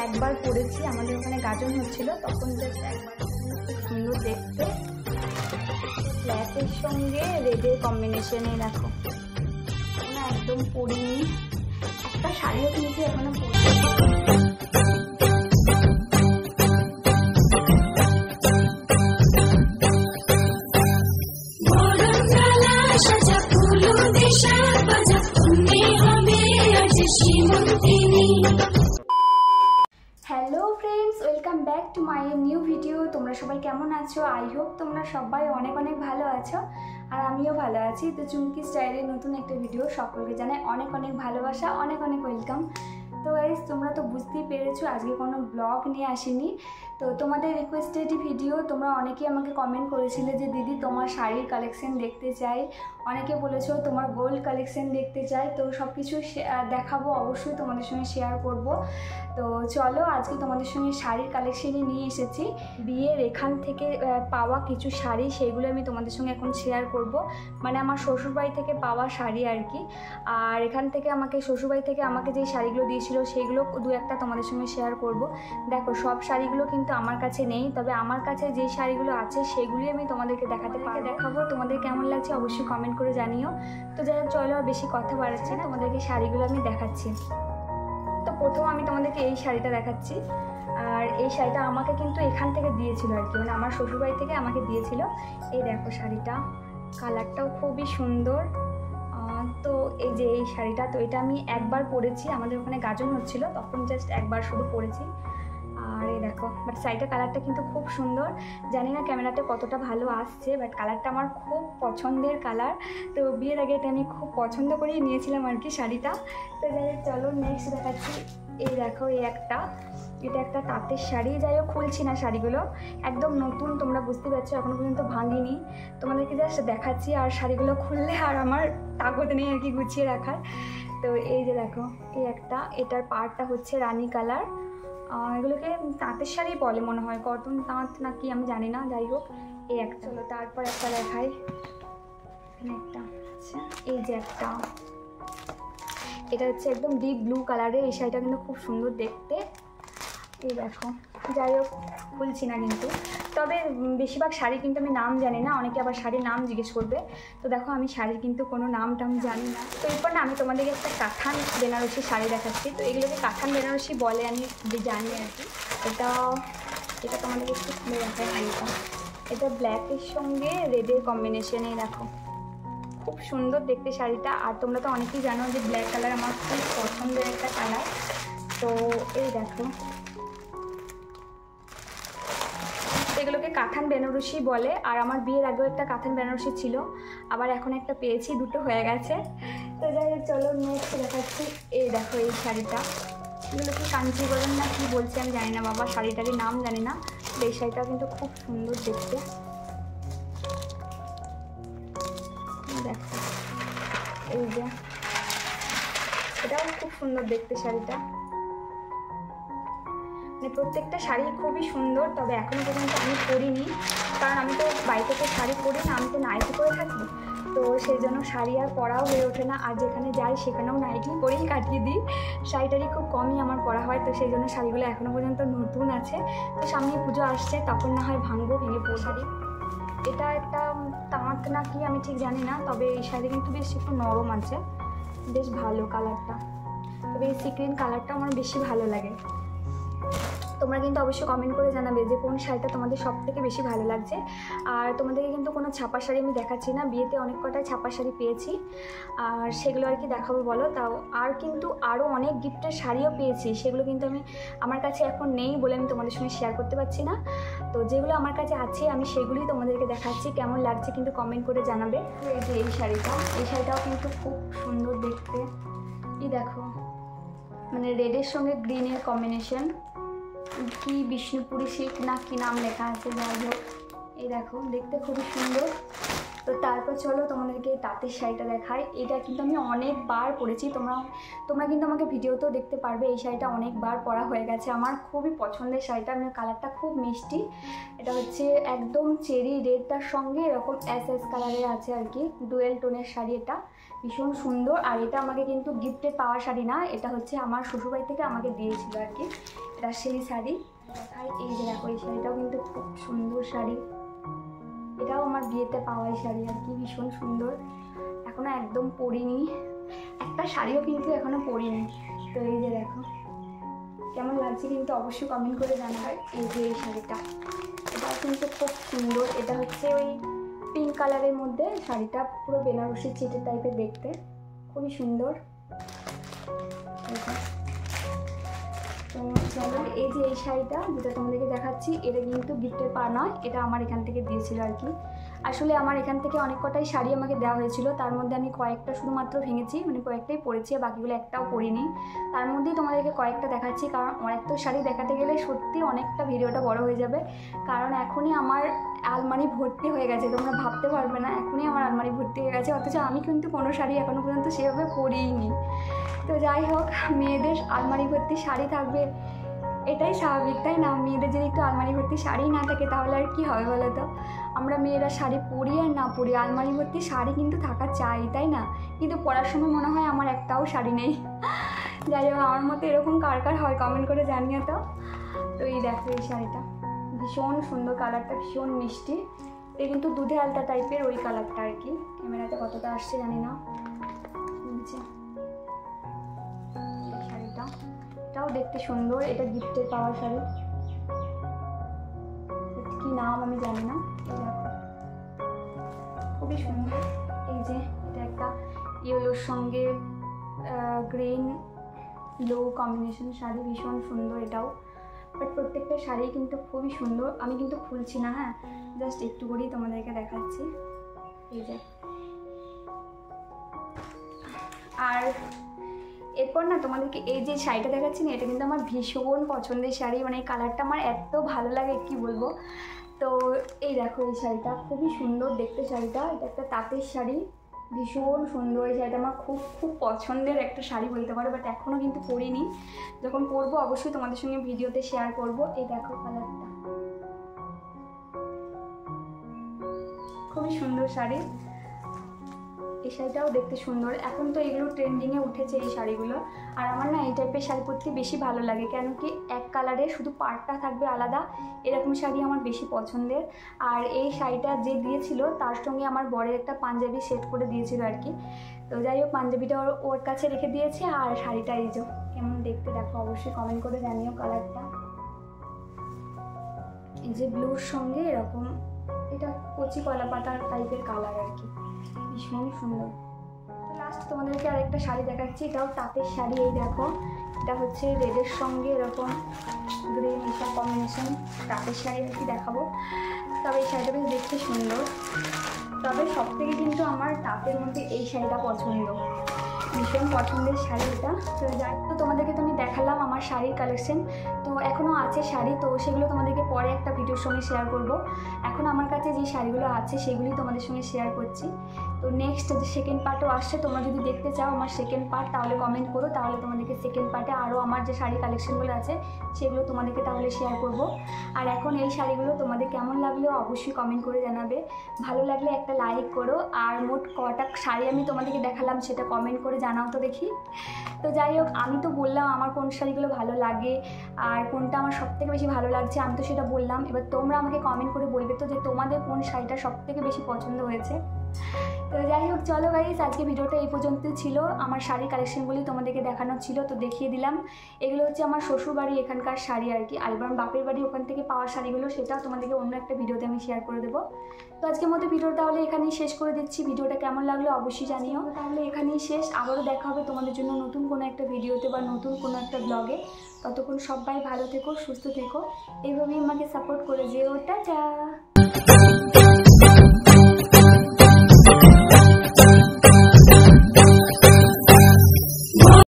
একবার পরেছি, আমাদের ওখানে গাজন হচ্ছিল তখন জাস্ট একবার। খুব সুন্দর দেখতে, ব্ল্যাকের সঙ্গে রেডের কম্বিনেশনে দেখো। না একদম পরিনি, একটা শাড়িও কিনেছি এখনো পরিনি। Hello friends, welcome back to my new video. তোমরা সবাই কেমন আছো? আই হোপ তোমরা সবাই অনেক অনেক ভালো আছো, আর আমিও ভালো আছি। তো চুমকি স্টাইলের নতুন একটা ভিডিও সকলকে জানাই অনেক অনেক ভালোবাসা, অনেক অনেক ওয়েলকাম। তো গাইস, তোমরা তো বুঝতেই পেরেছো আজকে কোনো ব্লগ নিয়ে আসিনি। তো তোমাদের রিকোয়েস্টেড ভিডিও, তোমরা অনেকেই আমাকে কমেন্ট করেছিলে যে দিদি তোমার শাড়ির কালেকশন দেখতে চাই, অনেকে বলেছো তোমার গোল্ড কালেকশন দেখতে চাই। তো সব কিছু দেখাবো, অবশ্যই তোমাদের সঙ্গে শেয়ার করব। তো চলো, আজকে তোমাদের সঙ্গে শাড়ির কালেকশনই নিয়ে এসেছি। বিয়ের এখান থেকে পাওয়া কিছু শাড়ি, সেইগুলো আমি তোমাদের সঙ্গে এখন শেয়ার করব। মানে আমার শ্বশুরবাড়ি থেকে পাওয়া শাড়ি আর কি। আর এখান থেকে আমাকে শ্বশুরবাড়ি থেকে আমাকে যে শাড়িগুলো দিয়েছিল সেইগুলো দু একটা তোমাদের সঙ্গে শেয়ার করব। দেখো, সব শাড়িগুলো কিন্তু আমার কাছে নেই, তবে আমার কাছে যে শাড়িগুলো আছে সেগুলোই আমি তোমাদেরকে দেখাবো। তোমাদের কেমন লাগছে অবশ্যই কমেন্ট করে জানিও। তো যাই হোক, চলো আর বেশি কথা বাড়াচ্ছি না, তোমাদেরকে শাড়িগুলো আমি দেখাচ্ছি। তো প্রথম আমি তোমাদেরকে এই শাড়িটা দেখাচ্ছি। আর এই শাড়িটা আমাকে কিন্তু এখান থেকে দিয়েছিল আর কি, মানে আমার শ্বশুরবাড়ি থেকে আমাকে দিয়েছিল। এই দেখো শাড়িটা, কালারটাও খুবই সুন্দর। তো এই যে এই শাড়িটা, তো এটা আমি একবার পরেছি, আমাদের ওখানে গাজন হচ্ছিল তখন জাস্ট একবার শুধু পরেছি। আর এই দেখো, বাট শাড়িটার কালারটা কিন্তু খুব সুন্দর। জানি না ক্যামেরাতে কতটা ভালো আসছে, বাট কালারটা আমার খুব পছন্দের কালার। তো বিয়ের আগে এটা আমি খুব পছন্দ করেই নিয়েছিলাম আর কি শাড়িটা। তো যাই হোক, চলো নেক্সট দেখাচ্ছি। এই দেখো, এটা একটা তাঁতের শাড়ি। যাই হোক, খুলছি না শাড়িগুলো, একদম নতুন, তোমরা বুঝতে পারছো, এখনো পর্যন্ত ভাঙিনি। তোমাদেরকে জাস্ট দেখাচ্ছি, আর শাড়িগুলো খুললে আর আমার তাগদ নেই আর কি গুছিয়ে রাখার। তো এই যে দেখো, এটার পাড়টা হচ্ছে রানী কালার। এগুলোকে তাঁতের শাড়ি বলে মনে হয়, কটন তাঁত না কি আমি জানি না। যাই হোক, এই একটা। চলো তারপর একটা দেখাই। এখানে একটা, আচ্ছা এই যে একটা, এটা হচ্ছে একদম ডিপ ব্লু কালারের। এই শাড়িটা কিন্তু খুব সুন্দর দেখতে। এই দেখো, যাই হোক খুলছি না কিন্তু, তবে বেশিরভাগ শাড়ি কিন্তু আমি নাম জানি না, অনেকে আবার শাড়ির নাম জিজ্ঞেস করবে। তো দেখো, আমি শাড়ির কিন্তু কোনো নাম টাম জানি না। তো এরপর না আমি তোমাদেরকে একটা কাঁথান বেনারসি শাড়ি দেখাচ্ছি। তো এগুলোকে কাঁথান বেনারসি বলে আমি জানি আর কি। এটা তোমাদেরকে একটু খুলে দেখাই শাড়িটা। এটা ব্ল্যাকের সঙ্গে রেডের কম্বিনেশনে দেখো, খুব সুন্দর দেখতে শাড়িটা। আর তোমরা তো অনেকেই জানো যে ব্ল্যাক কালার আমার খুব পছন্দের একটা কালার। তো এই দেখো, এগুলোকে কাঁথান বেনারসি বলে। আর আমার বিয়ের আগেও একটা কাঁথান বেনারসি ছিল, আবার এখন একটা পেয়েছি, দুটো হয়ে গেছে। তো যাই হোক, চলো নেক্সট দেখাচ্ছি। এই দেখো এই শাড়িটা, এগুলো কি কাঞ্চিবরম না কি বলছে আমি জানি না বাবা, শাড়িটারই নাম জানি না। এই শাড়িটা কিন্তু খুব সুন্দর দেখতে। দেখো এই যে, এটাও খুব সুন্দর দেখতে শাড়িটা। মানে প্রত্যেকটা শাড়ি খুবই সুন্দর, তবে এখনো পর্যন্ত আমি পরিনি, কারণ আমি তো বাড়িতে তো শাড়ি পরি না, আমি তো নাইটি পরে থাকি। তো সেই জন্য শাড়ি আর পরাও হয়ে ওঠে না, আর যেখানে যাই সেখানেও নাইটি পরেই কাটিয়ে দিই। শাড়িটারই খুব কমই আমার পরা হয়। তো সেই জন্য শাড়িগুলো এখনও পর্যন্ত নতুন আছে। তো সামনে পুজো আসছে, তখন না হয় ভেঙে পড়ে শাড়ি। এটা একটা তাঁত না কি আমি ঠিক জানি না, তবে এই শাড়ি কিন্তু বেশ একটু নরম আছে, বেশ ভালো কালারটা। তবে এই সিক্রিন কালারটা আমার বেশি ভালো লাগে। তোমরা কিন্তু অবশ্যই কমেন্ট করে জানাবে যে কোন শাড়িটা তোমাদের সব থেকে বেশি ভালো লাগছে। আর তোমাদেরকে কিন্তু কোনো ছাপা শাড়ি আমি দেখাচ্ছি না, বিয়েতে অনেক কটাই ছাপা শাড়ি পেয়েছি, আর সেগুলো আর কি দেখাবো বলো। তাও আর কিন্তু আরও অনেক গিফটের শাড়িও পেয়েছি, সেগুলো কিন্তু আমার কাছে এখন নেই বলে আমি তোমাদের সঙ্গে শেয়ার করতে পারছি না। তো যেগুলো আমার কাছে আছে আমি সেগুলোই তোমাদেরকে দেখাচ্ছি। কেমন লাগছে কিন্তু কমেন্ট করে জানাবে। এই যে এই শাড়িটাও কিন্তু খুব সুন্দর দেখতে। এই দেখো, মানে রেডের সঙ্গে গ্রিনের কম্বিনেশন, কি বিষ্ণুপুরি সিল্ক না কি নাম লেখা আছে, যাই হোক এই দেখো দেখতে খুবই সুন্দর। তো তারপর চলো তোমাদেরকে তাঁতের শাড়িটা দেখাই। এটা কিন্তু আমি অনেকবার পরেছি, তোমরা কিন্তু আমাকে ভিডিওতেও দেখতে পারবে। এই শাড়িটা অনেকবার পরা হয়ে গেছে, আমার খুবই পছন্দের শাড়িটা। আমি কালারটা খুব মিষ্টি, এটা হচ্ছে একদম চেরি রেডটার সঙ্গে এরকম এস কালারের আছে আর কি, ডুয়েল টোনের শাড়ি। এটা ভীষণ সুন্দর। আর এটা আমাকে কিন্তু গিফটে পাওয়া শাড়ি না, এটা হচ্ছে আমার শ্বশুরবাড়ি থেকে আমাকে দিয়েছিল আর কি। এটা একটা সেই শাড়ি দেখাই। এই যে দেখো, এই শাড়িটাও কিন্তু খুব সুন্দর শাড়ি, এটাও আমার বিয়েতে পাওয়াই শাড়ি আর কি, ভীষণ সুন্দর। এখনো একদম পরিনি, একটা শাড়িও কিন্তু এখনো পরিনি। তো এই যে দেখো কেমন লাগছে কিন্তু অবশ্যই কমেন্ট করে জানাবে। এই যে এই শাড়িটা, এটাও কিন্তু খুব সুন্দর। এটা হচ্ছে ওই পিঙ্ক কালারের মধ্যে, শাড়িটা পুরো বেনারসি চিটের টাইপের দেখতে, খুবই সুন্দর। তো চলো, এই যে এই শাড়িটা যেটা তোমাদেরকে দেখাচ্ছি, এটা কিন্তু গিফটের পা নয়, এটা আমার এখান থেকে দিয়েছিল আর কি। আসলে আমার এখান থেকে অনেক কটাই শাড়ি আমাকে দেওয়া হয়েছিল, তার মধ্যে আমি কয়েকটা শুধুমাত্র ভেঙেছি, মানে কয়েকটাই পরেছি, বাকিগুলো একটাও পরিনি। তার মধ্যেই তোমাদেরকে কয়েকটা দেখাচ্ছি, কারণ অনেক তো শাড়ি দেখাতে গেলে সত্যি অনেকটা ভিডিওটা বড় হয়ে যাবে। কারণ এখনই আমার আলমারি ভর্তি হয়ে গেছে, তোমরা ভাবতে পারবে না, এখনই আমার আলমারি ভর্তি হয়ে গেছে, অথচ আমি কিন্তু কোনো শাড়ি এখনও পর্যন্ত সেভাবে পরিনি। তো যাই হোক, মেয়েদের আলমারি ভর্তি শাড়ি থাকবে এটাই স্বাভাবিক, তাই না? মেয়েদের যদি একটু আলমারি ভর্তি শাড়ি না থাকে তাহলে আর কি হবে বলো তো? আমরা মেয়েরা শাড়ি পরি আর না পরি, আলমারি ভর্তি শাড়ি কিন্তু থাকা চাই, তাই না? কিন্তু পরার সময় মনে হয় আমার একটাও শাড়ি নেই। যাই হোক, আমার মতো এরকম কার কার হয় কমেন্ট করে জানিও তো। তো এই দেখো, এই শাড়িটা ভীষণ সুন্দর, কালারটা ভীষণ মিষ্টি, এটা কিন্তু দুধে আলতা টাইপের ওই কালারটা আর কি। ক্যামেরাতে কতটা আসছে জানি না। এই শাড়িটা, এটাও দেখতে সুন্দর, এটা গিফটের পাওয়া শাড়ি, কি নাম আমি জানি না। খুবই সুন্দর। এই যে এটা একটা ইয়েলোর সঙ্গে গ্রিন ব্লু কম্বিনেশন শাড়ি, ভীষণ সুন্দর এটাও। বাট প্রত্যেকটা শাড়ি কিন্তু খুবই সুন্দর। আমি কিন্তু খুলছি না, হ্যাঁ, জাস্ট একটু করেই তোমাদেরকে দেখাচ্ছি। এই যে, আর এরপর না তোমাদেরকে এই যে শাড়িটা দেখাচ্ছি না, এটা কিন্তু আমার ভীষণ পছন্দের শাড়ি, মানে এই কালারটা আমার এত ভালো লাগে কি বলবো। তো এই দেখো, এই শাড়িটা খুবই সুন্দর দেখতে শাড়িটা, এটা একটা তাঁতের শাড়ি, ভীষণ সুন্দর। এই শাড়িটা আমার খুব খুব পছন্দের একটা শাড়ি বলতে পারো, বাট এখনও কিন্তু পরিনি, যখন পরবো অবশ্যই তোমাদের সঙ্গে ভিডিওতে শেয়ার করব। এই দেখো কালারটা, খুবই সুন্দর শাড়ি। এই শাড়িটাও দেখতে সুন্দর, এখন তো এগুলো ট্রেন্ডিংয়ে উঠেছে এই শাড়িগুলো। আর আমার না এই টাইপের শাড়ি পরতে বেশি ভালো লাগে, কেন কি এক কালারে শুধু পাড়টা থাকবে আলাদা, এরকম শাড়ি আমার বেশি পছন্দের। আর এই শাড়িটা যে দিয়েছিল তার সঙ্গে আমার বরের একটা পাঞ্জাবি সেট করে দিয়েছিল আর কি। তো যাই হোক, পাঞ্জাবিটা ওর কাছে রেখে দিয়েছে, আর শাড়িটা এই যে কেমন দেখতে দেখো অবশ্যই কমেন্ট করে জানিও। কালারটা এই যে ব্লুর সঙ্গে এরকম, এটা কচি কলা পাতা টাইপের কালার আর কি, ভীষণ সুন্দর। লাস্ট তোমাদেরকে আরেকটা শাড়ি দেখাচ্ছি, এটাও তাঁতের শাড়ি। এই দেখো, এটা হচ্ছে রেডের সঙ্গে এরকম গ্রিন এইসব কম্বিনেশন তাঁতের শাড়ি আর কি দেখাবো। তবে এই শাড়িটা বেশ দেখতে সুন্দর, তবে সব থেকে কিন্তু আমার তাঁতের মধ্যে এই শাড়িটা পছন্দ, ভীষণ পছন্দের শাড়ি এটা। তো যাই তো তোমাদেরকে তো আমি দেখালাম আমার শাড়ির কালেকশন, তো এখনও আছে শাড়ি, তো সেগুলো তোমাদেরকে পরে একটা ভিডিওর সঙ্গে শেয়ার করব। এখন আমার কাছে যে শাড়িগুলো আছে সেগুলি তোমাদের সঙ্গে শেয়ার করছি। তো নেক্সট যে সেকেন্ড পার্টও আসছে, তোমরা যদি দেখতে চাও আমার সেকেন্ড পার্ট তাহলে কমেন্ট করো, তাহলে তোমাদেরকে সেকেন্ড পার্টে আরও আমার যে শাড়ি কালেকশনগুলো আছে সেগুলো তোমাদেরকে তাহলে শেয়ার করব। আর এখন এই শাড়িগুলো তোমাদের কেমন লাগলেও অবশ্যই কমেন্ট করে জানাবে, ভালো লাগলে একটা লাইক করো। আর মোট কটা শাড়ি আমি তোমাদেরকে দেখালাম সেটা কমেন্ট করে জানাও তো দেখি। তো যাই হোক, আমি তো বললাম আমার কোন শাড়িগুলো ভালো লাগে আর কোনটা আমার সবথেকে বেশি ভালো লাগছে, আমি তো সেটা বললাম। এবার তোমরা আমাকে কমেন্ট করে বলবে তো যে তোমাদের কোন শাড়িটা সবথেকে বেশি পছন্দ হয়েছে। তো যাই হোক, চলো গাইস, আজকে ভিডিওটা এই পর্যন্ত ছিল। আমার শাড়ির কালেকশনগুলি তোমাদেরকে দেখানো ছিল, তো দেখিয়ে দিলাম। এগুলো হচ্ছে আমার শ্বশুর বাড়ি এখানকার শাড়ি আর কি, আর আমার বাপের বাড়ি ওখান থেকে পাওয়া শাড়িগুলো, সেটাও তোমাদেরকে অন্য একটা ভিডিওতে আমি শেয়ার করে দেবো। তো আজকের মতো ভিডিওটা তাহলে এখানেই শেষ করে দিচ্ছি। ভিডিওটা কেমন লাগলো অবশ্যই জানিও। তাহলে এখানেই শেষ, আবারও দেখা হবে তোমাদের জন্য নতুন কোনো একটা ভিডিওতে বা নতুন কোনো একটা ব্লগে। ততক্ষণ সবাই ভালো থেকো, সুস্থ থেকো, এইভাবেই আমাকে সাপোর্ট করে যেও। টাটা।